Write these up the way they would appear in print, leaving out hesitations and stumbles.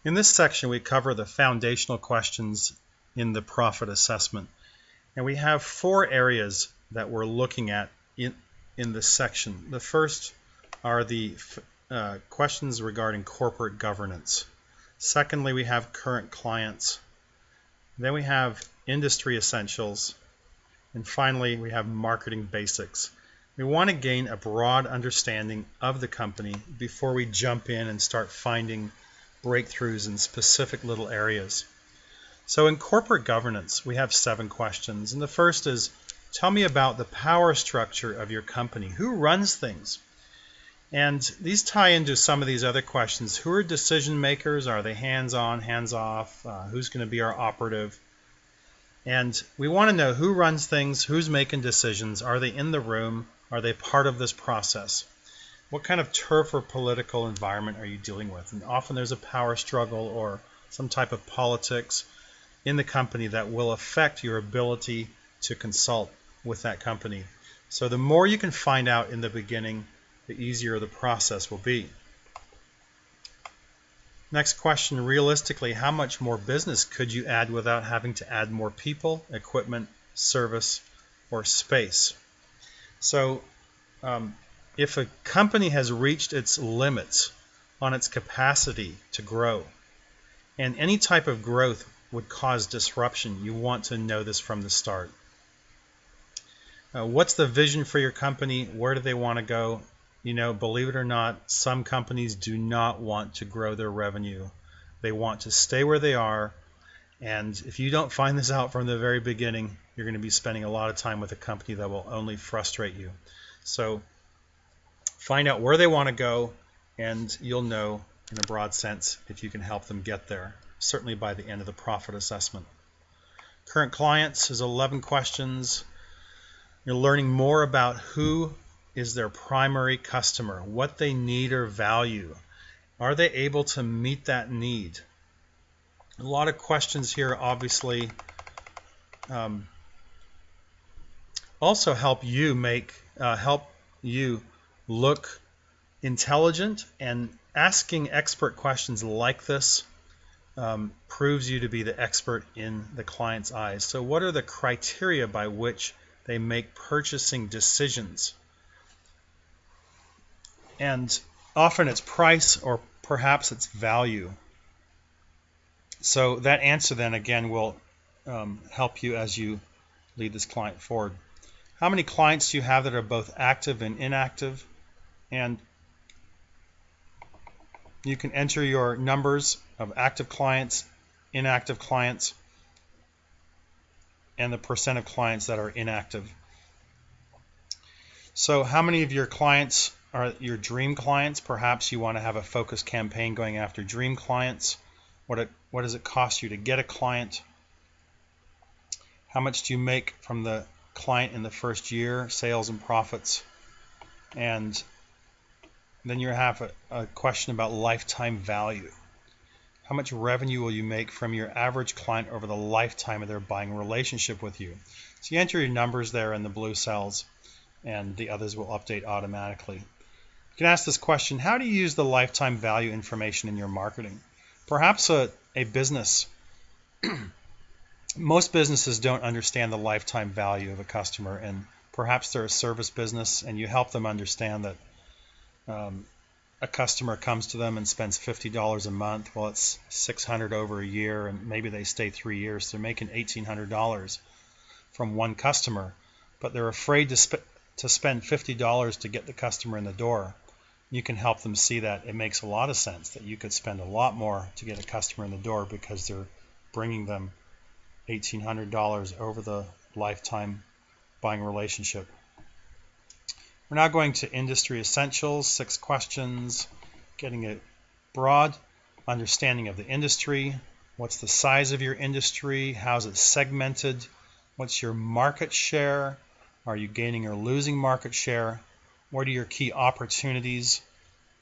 In this section, we cover the foundational questions in the profit assessment. And we have 4 areas that we're looking at in this section. The first are the questions regarding corporate governance. Secondly, we have current clients. Then we have industry essentials. And finally, we have marketing basics. We want to gain a broad understanding of the company before we jump in and start finding breakthroughs in specific little areas. So in corporate governance, we have 7 questions. And the first is, tell me about the power structure of your company. Who runs things? And these tie into some of these other questions. Who are decision makers? Are they hands-on, hands-off? Who's going to be our operative? And we want to know who runs things, who's making decisions. Are they in the room? Are they part of this process? What kind of turf or political environment are you dealing with? And often there's a power struggle or some type of politics in the company that will affect your ability to consult with that company. So the more you can find out in the beginning, the easier the process will be. Next question, realistically, how much more business could you add without having to add more people, equipment, service, or space? So if a company has reached its limits on its capacity to grow, and any type of growth would cause disruption, you want to know this from the start. What's the vision for your company? Where do they want to go? You know, believe it or not, some companies do not want to grow their revenue. They want to stay where they are. And if you don't find this out from the very beginning, you're going to be spending a lot of time with a company that will only frustrate you. So find out where they want to go, and you'll know in a broad sense if you can help them get there, certainly by the end of the profit assessment. Current clients is 11 questions. You're learning more about who is their primary customer, what they need or value. Are they able to meet that need? A lot of questions here obviously also help you look intelligent, and asking expert questions like this proves you to be the expert in the client's eyes. So what are the criteria by which they make purchasing decisions? And often it's price, or perhaps it's value. So that answer then again will help you as you lead this client forward. How many clients do you have that are both active and inactive? And you can enter your numbers of active clients, inactive clients, and the percent of clients that are inactive. So how many of your clients are your dream clients? Perhaps you want to have a focused campaign going after dream clients. What does it cost you to get a client? How much do you make from the client in the first year, sales and profits? And then you have a question about lifetime value. How much revenue will you make from your average client over the lifetime of their buying relationship with you? So you enter your numbers there in the blue cells, and the others will update automatically. You can ask this question: how do you use the lifetime value information in your marketing? Perhaps a business, most businesses don't understand the lifetime value of a customer, and perhaps they're a service business and you help them understand that a customer comes to them and spends $50 a month. Well, it's $600 over a year, and maybe they stay 3 years. So they're making $1,800 from one customer, but they're afraid to spend $50 to get the customer in the door. You can help them see that it makes a lot of sense that you could spend a lot more to get a customer in the door because they're bringing them $1,800 over the lifetime buying relationship. We're now going to industry essentials, 6 questions, getting a broad understanding of the industry. What's the size of your industry? How's it segmented? What's your market share? Are you gaining or losing market share? What are your key opportunities?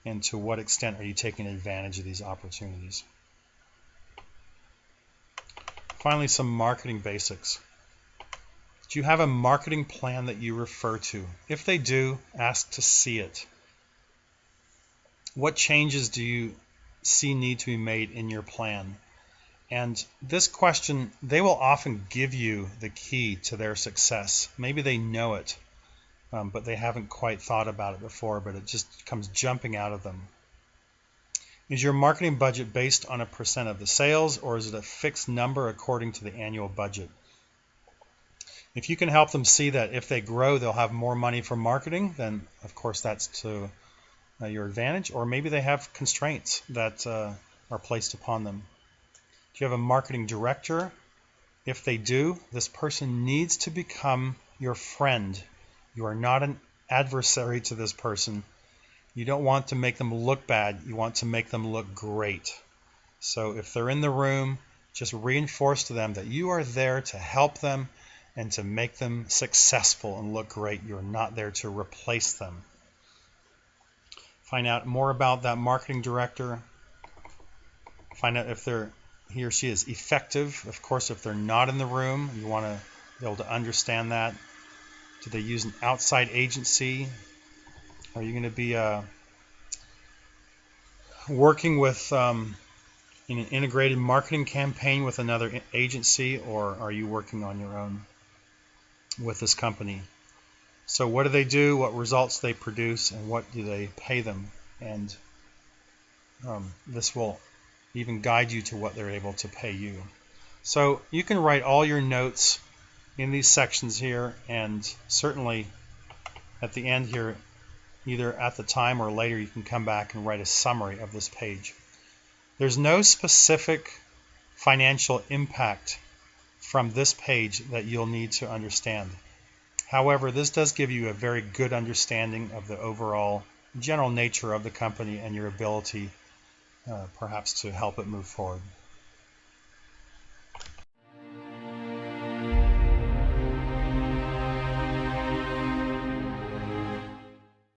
And to what extent are you taking advantage of these opportunities? Finally, some marketing basics. Do you have a marketing plan that you refer to? If they do, ask to see it. What changes do you see need to be made in your plan? And this question, they will often give you the key to their success. Maybe they know it, but they haven't quite thought about it before, but it just comes jumping out of them. Is your marketing budget based on a percent of the sales, or is it a fixed number according to the annual budget? If you can help them see that if they grow, they'll have more money for marketing, then of course that's to your advantage. Or maybe they have constraints that are placed upon them. Do you have a marketing director? If they do, this person needs to become your friend. You are not an adversary to this person. You don't want to make them look bad. You want to make them look great. So if they're in the room, just reinforce to them that you are there to help them and to make them successful and look great. You're not there to replace them. Find out more about that marketing director. Find out if he or she is effective. Of course, if they're not in the room, you want to be able to understand that. Do they use an outside agency? Are you going to be working with in an integrated marketing campaign with another agency, or are you working on your own with this company? So what do they do? What results they produce, and what do they pay them? And this will even guide you to what they're able to pay you. So you can write all your notes in these sections here, and certainly at the end here, either at the time or later, you can come back and write a summary of this page. There's no specific financial impact from this page that you'll need to understand. However, this does give you a very good understanding of the overall general nature of the company and your ability perhaps to help it move forward.